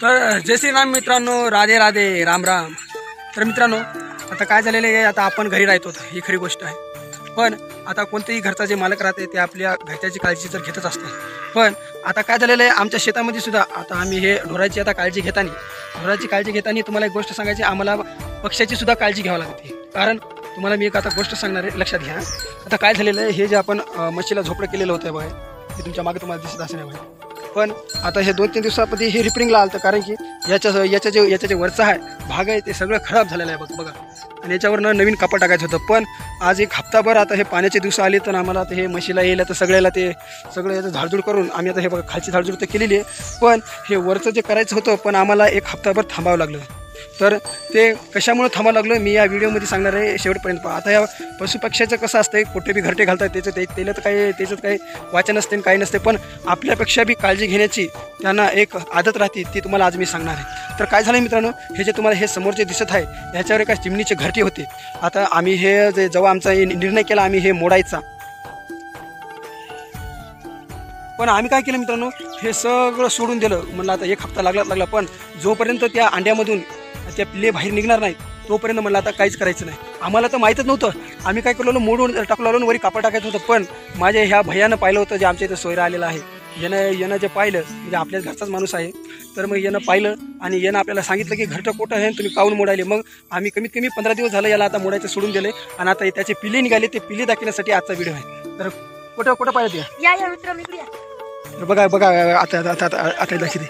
तर जय श्रीराम मित्रांनो, राधे राधे, राम राम. तर मित्रांनो, आता काय झालेलं आहे, आता आपण घरी राहतो ही खरी गोष्ट आहे. पण आता कोणतेही घरचा जे मालक राहते ते आपल्या घरच्याची काळजी तर घेतच असते. पण आता काय झालेलं आहे, आमच्या शेतामध्ये सुद्धा आता आम्ही हे ढोराची आता काळजी घेताना तुम्हाला एक गोष्ट सांगायची, आम्हाला पक्ष्याची सुद्धा काळजी घ्यावी लागते. कारण तुम्हाला मी एक आता गोष्ट सांगणार आहे, लक्षात घ्या. आता काय झालेलं आहे, हे जे आपण म्हशीला झोपडं केलेलं होतं बघा, हे तुमच्या मागे तुम्हाला दिसत असं नाही बघा. पण आता हे 2-3 दिवसामध्ये हे रिपेरिंगला आलं, कारण की याच्या जे वरचा आहे भाग आहे ते सगळं खराब झालेलं आहे बघा. आणि याच्यावरनं नवीन कापड टाकायचं होतं. पण आज एक हप्ताभर आता हे पाण्याचे दिवस आले, तर आम्हाला आता हे म्हशीला येईल तर सगळ्याला ते सगळं याचं झाडझूड करून आम्ही आता हे बघा खालची झाडझूड तर केलेली आहे. पण हे वरचं जे करायचं होतं, पण आम्हाला एक हप्ताभर थांबावं लागलं. तर ते कशामुळे थांबावं लागलं मी या व्हिडिओमध्ये सांगणार आहे, शेवटपर्यंत. आता या पशुपक्ष्याचं कसं असतं, कुठे बी घरटे घालतात, त्याच्यात काही वाचन नसते काही नसते. पण आपल्यापेक्षा बी काळजी घेण्याची त्यांना एक आदत राहते, ती तुम्हाला आज मी सांगणार आहे. तर काय झालं मित्रांनो, हे जे तुम्हाला हे समोर जे दिसत आहे, ह्याच्यावर एका चिमणीचे घरटे होते. आता आम्ही हे जेव्हा आमचा निर्णय केला आम्ही हे मोडायचा, पण आम्ही काय केलं मित्रांनो, हे सगळं सोडून दिलं. म्हणलं आता एक हप्ता लागला, पण जोपर्यंत त्या अंड्यामधून त्या पिल्ले बाहेर निघणार नाही तोपर्यंत म्हणलं आता काहीच करायचं नाही. आम्हाला तर माहीतच नव्हतं, आम्ही काय केलं, मोडून टाकलो आलो, वरी कापड टाकायचं होतं. पण माझ्या ह्या भैयानं पाहिलं होतं, जे आमच्या इथं सोयरा आलेला आहे, यानं जे पाहिलं, म्हणजे आपल्याच घरचाच माणूस आहे, तर मग यानं पाहिलं आणि यानं आपल्याला सांगितलं की घरटं कुठं आहे, तुम्ही काऊन मोडायले. मग आम्ही कमीत कमी 15 दिवस झालं याला आता मोडायचं सोडून दिले. आणि आता त्याचे पिल्ले निघाले, ते पिल्ले दाखवण्यासाठी आजचा व्हिडिओ आहे. तर कुठं पाहिलं ते बघा आता दाखवते.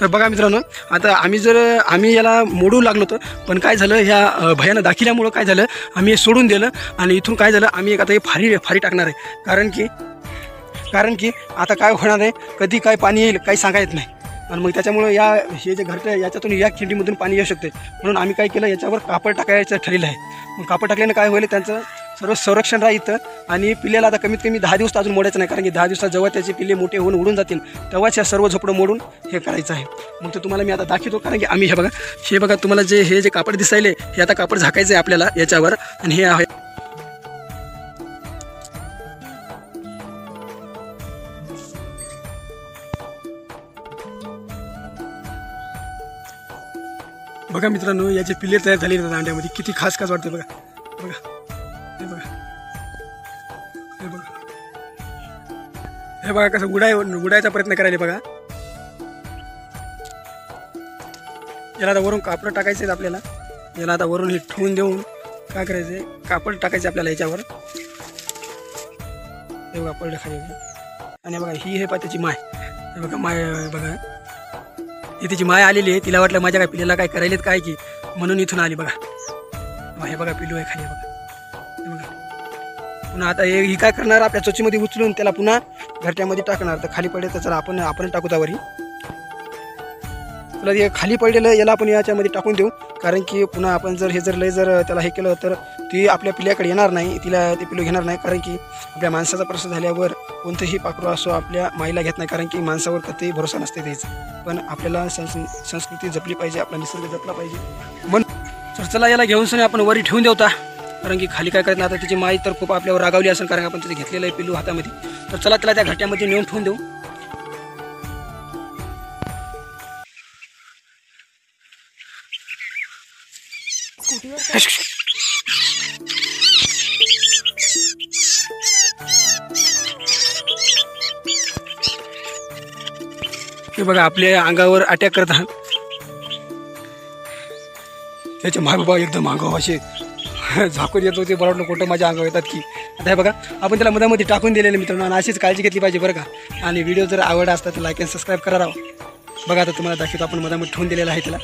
तर बघा मित्रांनो, आता आम्ही याला मोडू लागलो होतो, पण काय झालं, ह्या भयानं दाखिल्यामुळं काय झालं, आम्ही हे सोडून दिलं. आणि इथून काय झालं, आम्ही एक आता हे फारी टाकणार आहे. कारण की आता काय होणार आहे, कधी काय पाणी येईल काही सांगा येत नाही. आणि मग त्याच्यामुळं हे जे घरटं याच्यातून या खिंडीमधून पाणी येऊ शकते. म्हणून आम्ही काय केलं, याच्यावर कापड टाकायचं ठरलेलं आहे. मग कापड टाकल्यानं काय होईल, त्यांचं सर्व संरक्षण राहतं. आणि पिल्ल्याला आता कमीत कमी 10 दिवस अजून मोडायचं नाही, कारण की 10 दिवसात जेव्हा त्याचे पिल्ले मोठे होऊन उडून जातील तेव्हाच ह्या सर्व झोपडं मोडून हे करायचं आहे. मग ते तुम्हाला मी आता दाखवतो. कारण की आम्ही हे बघा तुम्हाला हे जे कापड दिसायले, हे आता कापड झाकायचं आहे आपल्याला याच्यावर. आणि हे आहे बघा मित्रांनो, याचे पिल्ले तयार झालेले आहेत अंड्यामध्ये. किती खास वाटते बघा. हे बघा कसं उडायचा प्रयत्न करायला बघा. याला आता वरून कापड टाकायचे आहेत आपल्याला. याला आता वरून हे ठेवून देऊन काय करायचे, कापड टाकायचे आपल्याला याच्यावर. हे बघा पडलं खाली. आणि बघा ही त्याची माय. हे बघा माय बघा, ही त्याची माय आलेली आहे. तिला वाटलं माझ्या काय पिल्ल्याला काय करायलेत काय की, म्हणून इथून आली बघा. हे बघा पिल्लू आहे खाली बघा. हे बघा पुन्हा आता ही काय करणार, आपल्या चोचीमध्ये उचलून त्याला पुन्हा घरट्यामध्ये टाकणार. तर खाली पडले तर चला आपण टाकू त्यावरी. तुला हे खाली पडलेलं याला आपण याच्यामध्ये टाकून देऊ. कारण की पुन्हा आपण जर त्याला हे केलं तर ती आपल्या पिल्ल्याकडे येणार नाही, तिला ते पिल्लू घेणार नाही. कारण की आपल्या माणसाचा प्रश्न झाल्यावर कोणतंही पाखरू असो आपल्या माईला घेत नाही, कारण की माणसावर कधीही भरोसा नसते द्यायचं. पण आपल्याला संस्कृती जपली पाहिजे, आपला निसर्ग जपला पाहिजे. म्हणून चला याला घेऊन सनी आपण वरी ठेवून देवता. कारण की खाली काय करत नाही. आता तिची माई तर खूप आपल्यावर रागावली असेल, कारण आपण तिथे घेतलेलं आहे पिल्लू हातामध्ये. तर चला त्याला त्या घरट्यामध्ये नेऊन ठेवून देऊ. हे बघा आपल्या अंगावर अटॅक करत आहात. त्याचे माय बाबा एकदम अंगावर असे झाकून येत होते, बरोबर कुठं माझ्या अंगावर येतात की. आता हे बघा आपण त्याला मधामध्ये टाकून दिलेलं मित्रांनो. आणि अशीच काळजी घेतली पाहिजे बरं का. आणि व्हिडिओ जर आवड असतात तर लाईक आणि सबस्क्राईब करा राव. बघा आता तुम्हाला दाखवतो, आपण मधामध्ये ठेवून दिलेला आहे त्याला.